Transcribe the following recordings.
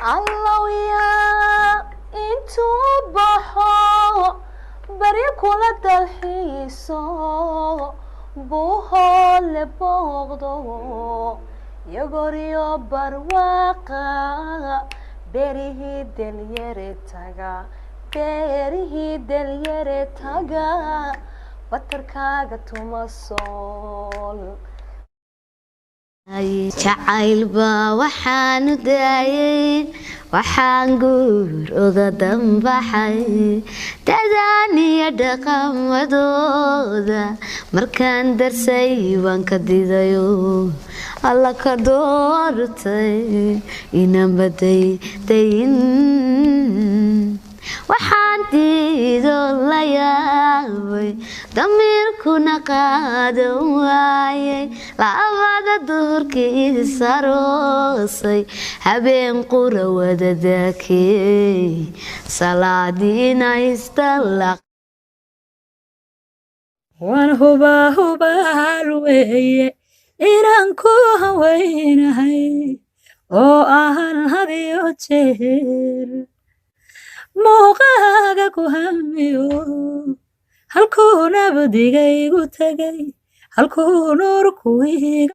الله يا انتو بحو بريكو لدالحيسو بوها لبوغدو يغوريو برواقا بريهي دليرتاغا بريهي دليرتاغا بطركاغا توماسول jacayl baa waxaan u daayay waxaan guur uga dambaxay dadaan iyo dhaqamadooda markaan darsay waan ka didayo alla ka doortay inaan baday dayin waxaan diido la yaabay damiirkuna qaadan waayay labada duhurkii saroosay habeen qura wada daakay salaadiina istalaq waan hubaa weeye inaan ku haweynahay oo aan hadiyo jeer muuqaaga ku hamiyo halkuu nabdigaygu tagay halkuu nuurku iga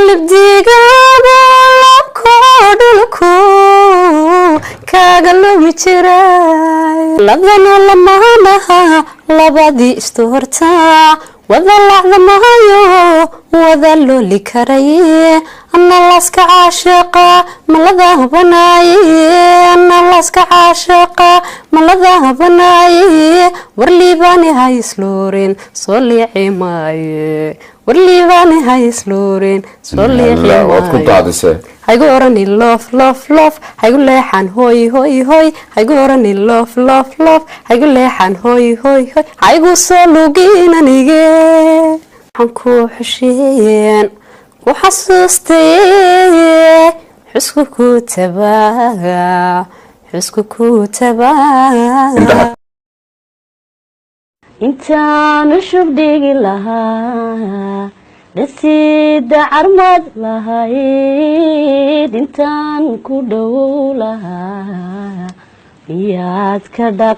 libdigaaga labkoo dhulku kaaga lumi jiray labdana lamaanaha labadii istoortaa wada lacda mahayo wada looli karaye أنا لاسك عاشقة ملذا بناي أنا لاسك عاشقة ملذا بناي ورلي باني هاي سلورين صلي عماي ورلي باني هاي سلورين صلي عماي هيقولني لوف لوف لوف هيقول لي حن هوي هوي هوي هيقولني لوف لوف لوف هيقول لي حن هوي هوي هوي هيقول سلوقينا نيجي حنكو حشين وحسستي حسكو تباغا حسكو تباغا انتان شوف ديقي لها نسيد عرمد لها انتان كدو لها بياد كدقا